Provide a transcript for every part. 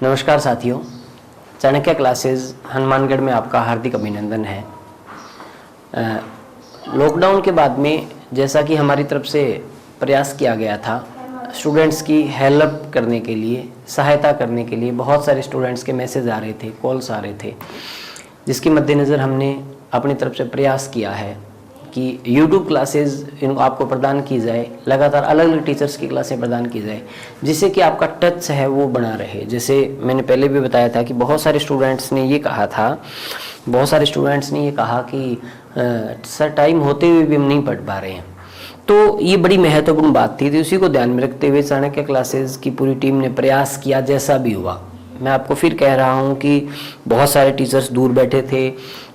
नमस्कार साथियों, चाणक्य क्लासेस हनुमानगढ़ में आपका हार्दिक अभिनंदन है। लॉकडाउन के बाद में जैसा कि हमारी तरफ से प्रयास किया गया था, स्टूडेंट्स की हेल्प करने के लिए, सहायता करने के लिए बहुत सारे स्टूडेंट्स के मैसेज आ रहे थे, कॉल्स आ रहे थे, जिसके मद्देनज़र हमने अपनी तरफ से प्रयास किया है कि YouTube क्लासेस इनको आपको प्रदान की जाए, लगातार अलग अलग टीचर्स की क्लासें प्रदान की जाए, जिससे कि आपका टच है वो बना रहे। जैसे मैंने पहले भी बताया था कि बहुत सारे स्टूडेंट्स ने ये कहा कि सर टाइम होते हुए भी हम नहीं पढ़ पा रहे हैं। तो ये बड़ी महत्वपूर्ण बात थी, उसी को ध्यान में रखते हुए चाणक्य क्लासेस की पूरी टीम ने प्रयास किया। जैसा भी हुआ, मैं आपको फिर कह रहा हूँ कि बहुत सारे टीचर्स दूर बैठे थे,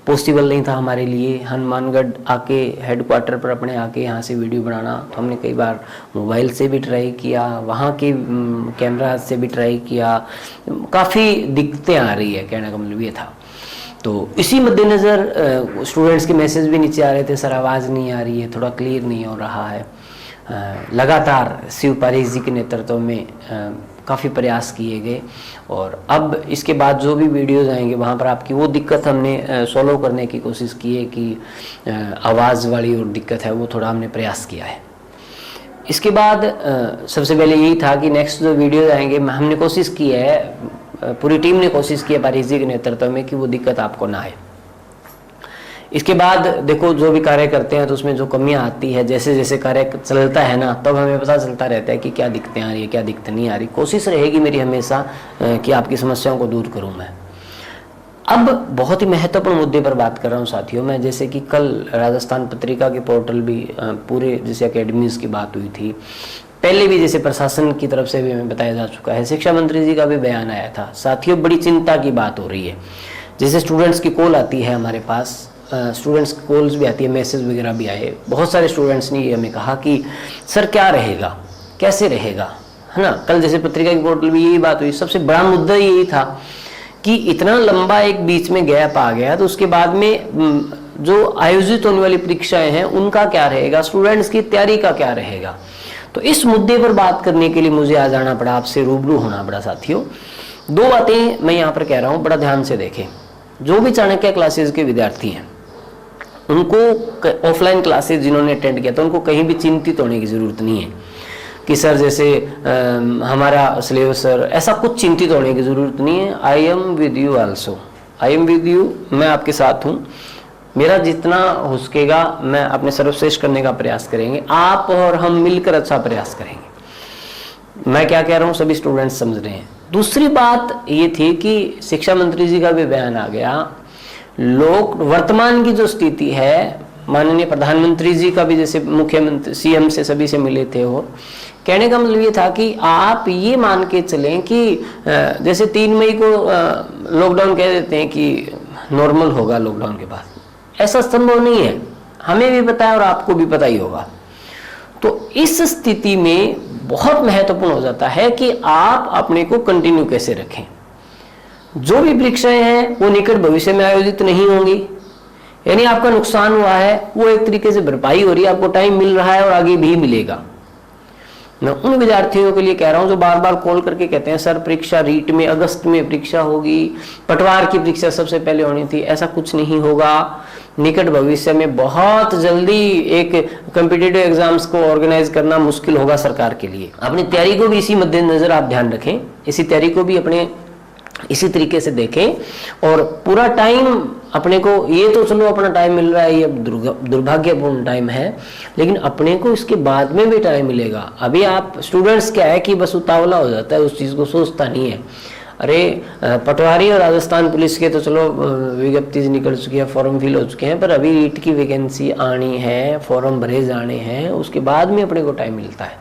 पॉसिबल नहीं था हमारे लिए हनुमानगढ़ आके हेडक्वार्टर पर अपने आके यहाँ से वीडियो बनाना। तो हमने कई बार मोबाइल से भी ट्राई किया, वहाँ के कैमरा से भी ट्राई किया, काफ़ी दिक्कतें आ रही है, कहने का मतलब ये था। तो इसी मद्देनज़र स्टूडेंट्स के मैसेज भी नीचे आ रहे थे, सर आवाज़ नहीं आ रही है, थोड़ा क्लियर नहीं हो रहा है। लगातार शिव पारेख जी के नेतृत्व में काफ़ी प्रयास किए गए और अब इसके बाद जो भी वीडियोज़ आएंगे वहाँ पर आपकी वो दिक्कत हमने सॉल्व करने की कोशिश की है कि आवाज़ वाली और दिक्कत है वो थोड़ा हमने प्रयास किया है। इसके बाद सबसे पहले यही था कि नेक्स्ट जो वीडियोज़ आएंगे हमने कोशिश की है, पूरी टीम ने कोशिश की है पारेख जी के नेतृत्व में कि वो दिक्कत आपको ना आए। इसके बाद देखो, जो भी कार्य करते हैं तो उसमें जो कमियां आती है, जैसे जैसे कार्य चलता है ना, तब हमें पता चलता रहता है कि क्या दिक्कतें आ रही है, क्या दिक्कत नहीं आ रही। कोशिश रहेगी मेरी हमेशा कि आपकी समस्याओं को दूर करूं मैं। अब बहुत ही महत्वपूर्ण मुद्दे पर बात कर रहा हूं साथियों मैं, जैसे कि कल राजस्थान पत्रिका के पोर्टल भी पूरे जैसे अकेडमीज की बात हुई थी, पहले भी जैसे प्रशासन की तरफ से भी हमें बताया जा चुका है, शिक्षा मंत्री जी का भी बयान आया था। साथियों, बड़ी चिंता की बात हो रही है। जैसे स्टूडेंट्स की कॉल आती है हमारे पास, स्टूडेंट्स कॉल्स भी आती है, मैसेज वगैरह भी आए। बहुत सारे स्टूडेंट्स ने ये हमें कहा कि सर क्या रहेगा, कैसे रहेगा, है ना। कल जैसे पत्रिका की पोर्टल में यही बात हुई। सबसे बड़ा मुद्दा यही था कि इतना लंबा एक बीच में गैप आ गया, तो उसके बाद में जो आयोजित होने वाली परीक्षाएं हैं उनका क्या रहेगा, स्टूडेंट्स की तैयारी का क्या रहेगा। तो इस मुद्दे पर बात करने के लिए मुझे आ जाना पड़ा, आपसे रूबरू होना पड़ा साथियों। दो बातें मैं यहाँ पर कह रहा हूँ, बड़ा ध्यान से देखें। जो भी चाणक्य क्लासेस के विद्यार्थी हैं उनको ऑफलाइन क्लासेस जिन्होंने अटेंड किया था, उनको कहीं भी चिंतित होने की ज़रूरत नहीं है कि सर जैसे हमारा सिलेबस सर, ऐसा कुछ चिंतित होने की ज़रूरत नहीं है। I am with you also, I am with you, मैं आपके साथ हूँ। मेरा जितना हो सकेगा मैं अपने सर्वश्रेष्ठ करने का प्रयास करेंगे, आप और हम मिलकर अच्छा प्रयास करेंगे। मैं क्या कह रहा हूँ सभी स्टूडेंट्स समझ रहे हैं। दूसरी बात ये थी कि शिक्षा मंत्री जी का भी बयान आ गया, लोग वर्तमान की जो स्थिति है, माननीय प्रधानमंत्री जी का भी जैसे मुख्यमंत्री सीएम से सभी से मिले थे, और कहने का मतलब ये था कि आप ये मान के चलें कि जैसे 3 मई को लॉकडाउन कह देते हैं कि नॉर्मल होगा लॉकडाउन के बाद, ऐसा संभव नहीं है, हमें भी पता है और आपको भी पता ही होगा। तो इस स्थिति में बहुत महत्वपूर्ण हो जाता है कि आप अपने को कंटिन्यू कैसे रखें। जो भी परीक्षाएं हैं वो निकट भविष्य में आयोजित नहीं होंगी, यानी आपका नुकसान हुआ है वो एक तरीके से भरपाई हो रही है, आपको टाइम मिल रहा है और आगे भी मिलेगा। मैं उन विद्यार्थियों के लिए कह रहा हूं जो बार बार कॉल करके कहते हैं सर परीक्षा रीट में अगस्त में परीक्षा होगी, पटवार की परीक्षा सबसे पहले होनी थी, ऐसा कुछ नहीं होगा। निकट भविष्य में बहुत जल्दी एक कॉम्पिटिटिव एग्जाम्स को ऑर्गेनाइज करना मुश्किल होगा सरकार के लिए। अपनी तैयारी को भी इसी मद्देनजर आप ध्यान रखें, इसी तैयारी को भी अपने इसी तरीके से देखें। और पूरा टाइम अपने को, ये तो चलो अपना टाइम मिल रहा है, ये दुर्भाग्यपूर्ण टाइम है, लेकिन अपने को इसके बाद में भी टाइम मिलेगा। अभी आप स्टूडेंट्स क्या है कि बस उतावला हो जाता है, उस चीज़ को सोचता नहीं है। अरे पटवारी और राजस्थान पुलिस के तो चलो विज्ञप्ति निकल चुकी है, फॉर्म फिल हो चुके हैं, पर अभी रीट की वैकेंसी आनी है, फॉर्म भरे जाने हैं, उसके बाद में अपने को टाइम मिलता है।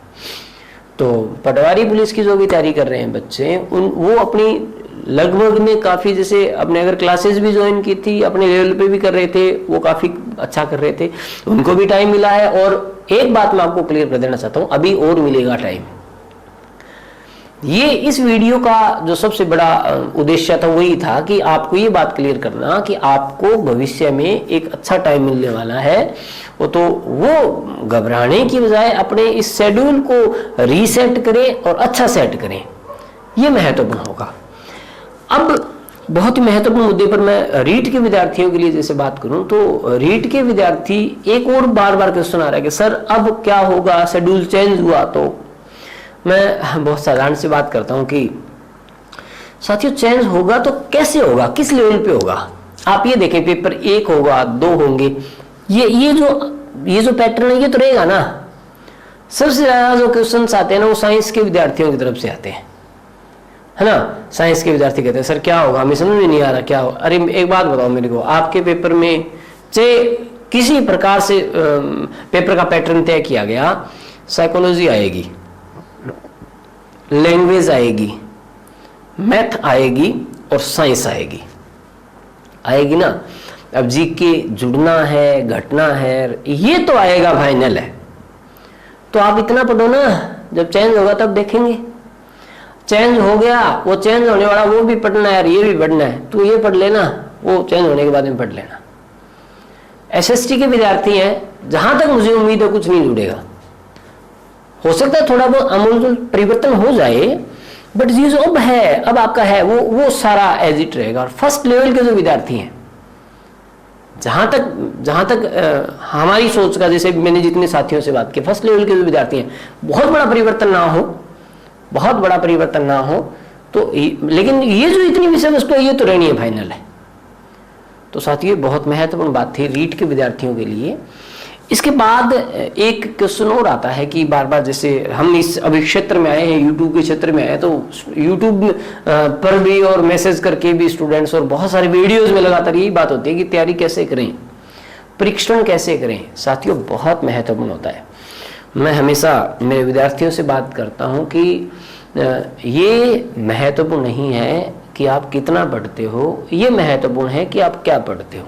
तो पटवारी पुलिस की जो भी तैयारी कर रहे हैं बच्चे, वो अपनी लगभग में काफ़ी, जैसे अपने अगर क्लासेस भी ज्वाइन की थी, अपने लेवल पे भी कर रहे थे, वो काफ़ी अच्छा कर रहे थे, उनको भी टाइम मिला है। और एक बात मैं आपको क्लियर कर देना चाहता हूँ, अभी और मिलेगा टाइम। ये इस वीडियो का जो सबसे बड़ा उद्देश्य था वही था कि आपको ये बात क्लियर करना कि आपको भविष्य में एक अच्छा टाइम मिलने वाला है। तो वो घबराने की बजाय अपने इस शेड्यूल को रीसेट करें और अच्छा सेट करें, ये महत्वपूर्ण होगा। अब बहुत ही महत्वपूर्ण मुद्दे पर मैं रीट के विद्यार्थियों के लिए जैसे बात करूं तो रीट के विद्यार्थी एक और बार बार क्वेश्चन आ रहा है कि सर अब क्या होगा, शेड्यूल चेंज हुआ। तो मैं बहुत साधारण सी बात करता हूं कि साथियों चेंज होगा तो कैसे होगा, किस लेवल पे होगा। आप ये देखें पेपर 1 होगा, 2 होंगे, ये जो पैटर्न है ये तो रहेगा ना। सबसे ज्यादा जो क्वेश्चन आते हैं ना वो साइंस के विद्यार्थियों की तरफ से आते हैं, है ना। साइंस के विद्यार्थी कहते हैं सर क्या होगा, हमें समझ में नहीं आ रहा क्या होगा। अरे एक बात बताओ मेरे को, आपके पेपर में चाहे किसी प्रकार से पेपर का पैटर्न तय किया गया, साइकोलॉजी आएगी, लैंग्वेज आएगी, मैथ आएगी और साइंस आएगी ना। अब जीके जुड़ना है, घटना है, ये तो आएगा, फाइनल है। तो आप इतना पढ़ो ना, जब चेंज होगा तब देखेंगे। चेंज हो गया, वो चेंज होने वाला वो भी पढ़ना है, ये भी पढ़ना है, तो ये पढ़ लेना, वो चेंज होने के बाद में पढ़ लेना। एसएसटी के विद्यार्थी हैं, जहां तक मुझे उम्मीद है कुछ नहीं जुड़ेगा। हो सकता है थोड़ा बहुत आमूल परिवर्तन हो जाए, बट ये जो अब है, अब आपका है वो सारा एज इट रहेगा। और फर्स्ट लेवल के जो विद्यार्थी हैं, जहां तक हमारी सोच का, जैसे मैंने जितने साथियों से बात की, फर्स्ट लेवल के जो विद्यार्थी हैं, बहुत बड़ा परिवर्तन ना हो तो, लेकिन ये जो इतनी विषय वस्तु है ये तो रहनी है, फाइनल है। तो साथियों बहुत महत्वपूर्ण बात थी रीट के विद्यार्थियों के लिए। इसके बाद एक क्वेश्चन और आता है कि बार बार, जैसे हम इस अभी क्षेत्र में आए हैं, यूट्यूब के क्षेत्र में आए, तो यूट्यूब पर भी और मैसेज करके भी स्टूडेंट्स, और बहुत सारे वीडियोस में लगातार यही बात होती है कि तैयारी कैसे करें, परीक्षण कैसे करें। साथियों बहुत महत्वपूर्ण होता है। मैं हमेशा मेरे विद्यार्थियों से बात करता हूं कि ये महत्वपूर्ण नहीं है कि आप कितना पढ़ते हो, ये महत्वपूर्ण है कि आप क्या पढ़ते हो।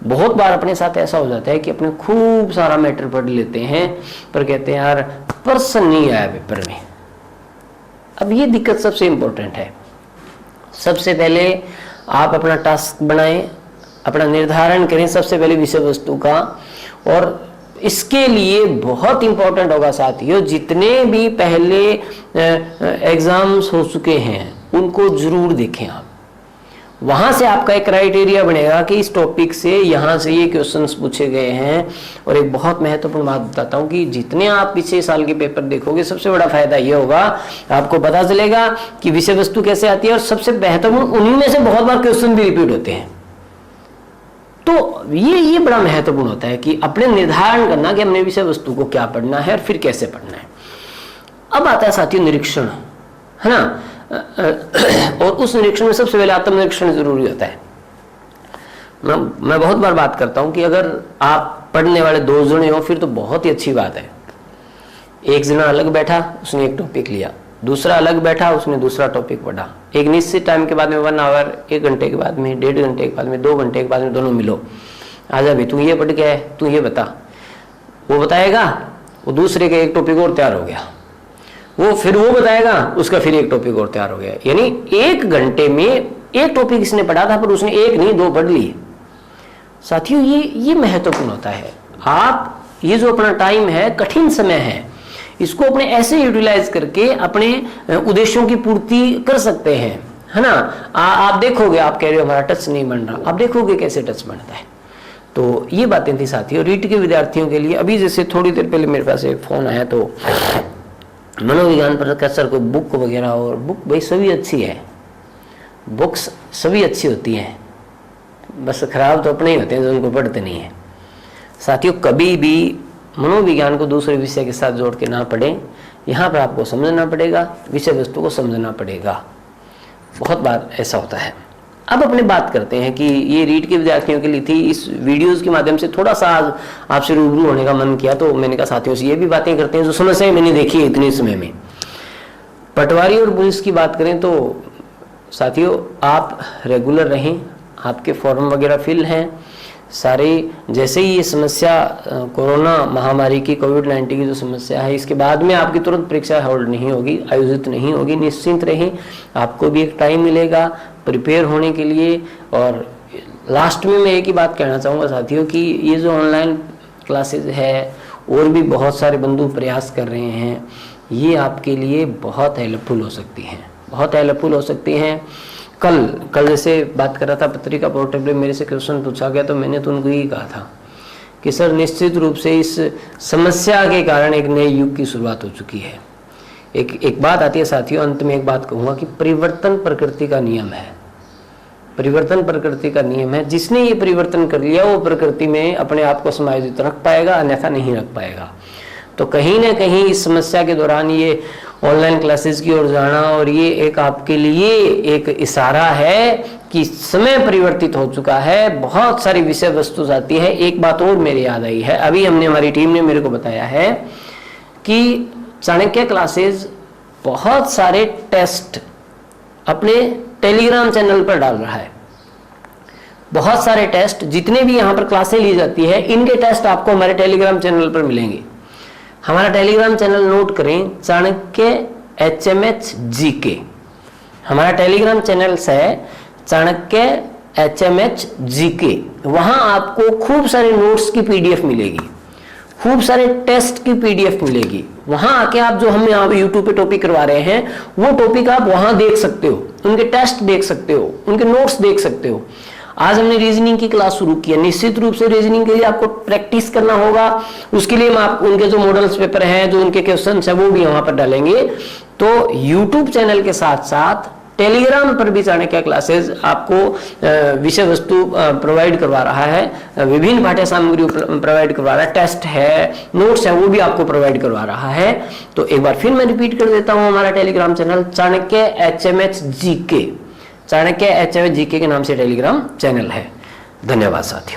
बहुत बार अपने साथ ऐसा हो जाता है कि अपने खूब सारा मैटर पढ़ लेते हैं, पर कहते हैं यार पर्सन नहीं आया पेपर में। अब ये दिक्कत सबसे इंपॉर्टेंट है। सबसे पहले आप अपना टास्क बनाएं, अपना निर्धारण करें सबसे पहले विषय वस्तु का, और इसके लिए बहुत इंपॉर्टेंट होगा साथियों, जितने भी पहले एग्जाम्स हो चुके हैं उनको जरूर देखें आप। वहां से आपका एक क्राइटेरिया बनेगा कि इस टॉपिक से यहां से ये क्वेश्चंस पूछे गए हैं। और एक बहुत महत्वपूर्ण बात बताता हूं कि जितने आप पिछले साल के पेपर देखोगे, सबसे बड़ा फायदा ये होगा, आपको पता चलेगा कि विषय वस्तु कैसे आती है, और सबसे महत्वपूर्ण उन्हीं में से बहुत बार क्वेश्चन भी रिपीट होते हैं। तो ये बड़ा महत्वपूर्ण होता है कि अपने निर्धारण करना कि हमने विषय वस्तु को क्या पढ़ना है और फिर कैसे पढ़ना है। अब आता है साथियों निरीक्षण, है ना। और उस निरीक्षण में सबसे पहले आत्मनिरीक्षण जरूरी होता है। मैं बहुत बार बात करता हूं कि अगर आप पढ़ने वाले 2 जने हो फिर तो बहुत ही अच्छी बात है। एक जना अलग बैठा, उसने एक टॉपिक लिया, दूसरा अलग बैठा, उसने दूसरा टॉपिक पढ़ा। एक निश्चित टाइम के बाद में 1 आवर, 1 घंटे के बाद में, 1.5 घंटे के बाद में, 2 घंटे के बाद में दोनों मिलो, आजा भी तू ये पढ़ के है, तू ये बता। वो बताएगा, वो दूसरे का एक टॉपिक और तैयार हो गया, वो बताएगा, उसका फिर एक टॉपिक और तैयार हो गया। यानी 1 घंटे में एक टॉपिक इसने पढ़ा था, पर उसने 1 नहीं 2 पढ़ लिए। साथियों ये महत्वपूर्ण होता है। आप ये जो अपना टाइम है, कठिन समय है, इसको अपने ऐसे यूटिलाइज करके अपने उद्देश्यों की पूर्ति कर सकते हैं, है ना। आप देखोगे, आप कह रहे हो हमारा टच नहीं बन रहा, आप देखोगे कैसे टच बनता है। तो ये बातें थी साथियों रीट के विद्यार्थियों के लिए। अभी जैसे थोड़ी देर पहले मेरे पास एक फोन आया, तो मनोविज्ञान प्रोफेसर को बुक वगैरह, और बुक भाई सभी अच्छी है, बुक्स सभी अच्छी होती हैं, बस खराब तो अपने ही होते हैं जो उनको पढ़ते नहीं है। साथियों कभी भी मनोविज्ञान को दूसरे विषय के साथ जोड़ के ना पढ़ें। यहाँ पर आपको समझना पड़ेगा, विषय वस्तु को समझना पड़ेगा। बहुत बार ऐसा होता है। अब अपने बात करते हैं कि ये रीट के विद्यार्थियों के लिए थी। इस वीडियोस के माध्यम से थोड़ा सा आज आपसे रूबरू होने का मन किया, तो मैंने कहा साथियों से ये भी बातें करते हैं जो समस्याएं मैंने देखी है इतने समय में। पटवारी और पुलिस की बात करें तो साथियों आप रेगुलर रहें, आपके फॉर्म वगैरह फिल हैं सारे। जैसे ही ये समस्या कोरोना महामारी की, कोविड-19 की जो समस्या है, इसके बाद में आपकी तुरंत परीक्षा होल्ड नहीं होगी, आयोजित नहीं होगी। निश्चिंत रहें, आपको भी एक टाइम मिलेगा प्रिपेयर होने के लिए। और लास्ट में मैं एक ही बात कहना चाहूँगा साथियों कि ये जो ऑनलाइन क्लासेज है, और भी बहुत सारे बंधु प्रयास कर रहे हैं, ये आपके लिए बहुत हेल्पफुल हो सकती हैं, बहुत हेल्पफुल हो सकती हैं। कल जैसे बात कर रहा था पत्रिका पोर्टल पे मेरे से क्वेश्चन पूछा गया, तो मैंने तो उनको यही कहा था कि सर निश्चित रूप से इस समस्या के कारण एक नए युग की शुरुआत हो चुकी है। एक बात आती है साथियों, अंत में एक बात कहूँगा कि परिवर्तन प्रकृति का नियम है। परिवर्तन प्रकृति का नियम है। जिसने ये परिवर्तन कर लिया वो प्रकृति में अपने आप को समायोजित रख पाएगा, अन्यथा नहीं रख पाएगा। तो कहीं ना कहीं इस समस्या के दौरान ये ऑनलाइन क्लासेस की ओर जाना और ये एक आपके लिए एक इशारा है कि समय परिवर्तित हो चुका है, बहुत सारी विषय वस्तु आती है। एक बात और मेरे याद आई है, अभी हमारी टीम ने मेरे को बताया है कि चाणक्य क्लासेस बहुत सारे टेस्ट अपने टेलीग्राम चैनल पर डाल रहा है। बहुत सारे टेस्ट, जितने भी यहाँ पर क्लासें ली जाती है, इनके टेस्ट आपको हमारे टेलीग्राम चैनल पर मिलेंगे। हमारा टेलीग्राम चैनल नोट करें, चाणक्य HMH GK। हमारा टेलीग्राम चैनल है चाणक्य HMH GK। वहां आपको खूब सारे नोट्स की PDF मिलेगी, खूब सारे टेस्ट की PDF मिलेगी। वहां आके आप जो हम यहाँ यूट्यूब पे टॉपिक करवा रहे हैं वो टॉपिक आप वहां देख सकते हो, उनके टेस्ट देख सकते हो, उनके नोट्स देख सकते हो। आज हमने रीजनिंग की क्लास शुरू की है। निश्चित रूप से रीजनिंग के लिए आपको प्रैक्टिस करना होगा। उसके लिए हम आप उनके जो मॉडल्स पेपर हैं, जो उनके क्वेश्चंस हैं, वो भी वहां पर डालेंगे। तो यूट्यूब चैनल के साथ साथ टेलीग्राम पर भी चाणक्य क्लासेस आपको विषय वस्तु प्रोवाइड करवा रहा है, विभिन्न पाठ्य सामग्री प्रोवाइड करवा रहा है, टेस्ट है, नोट्स है, वो भी आपको प्रोवाइड करवा रहा है। तो एक बार फिर मैं रिपीट कर देता हूं, हमारा Telegram channel Chanakya HMH GK, Chanakya HMH GK के नाम से टेलीग्राम चैनल है। धन्यवाद साथियों।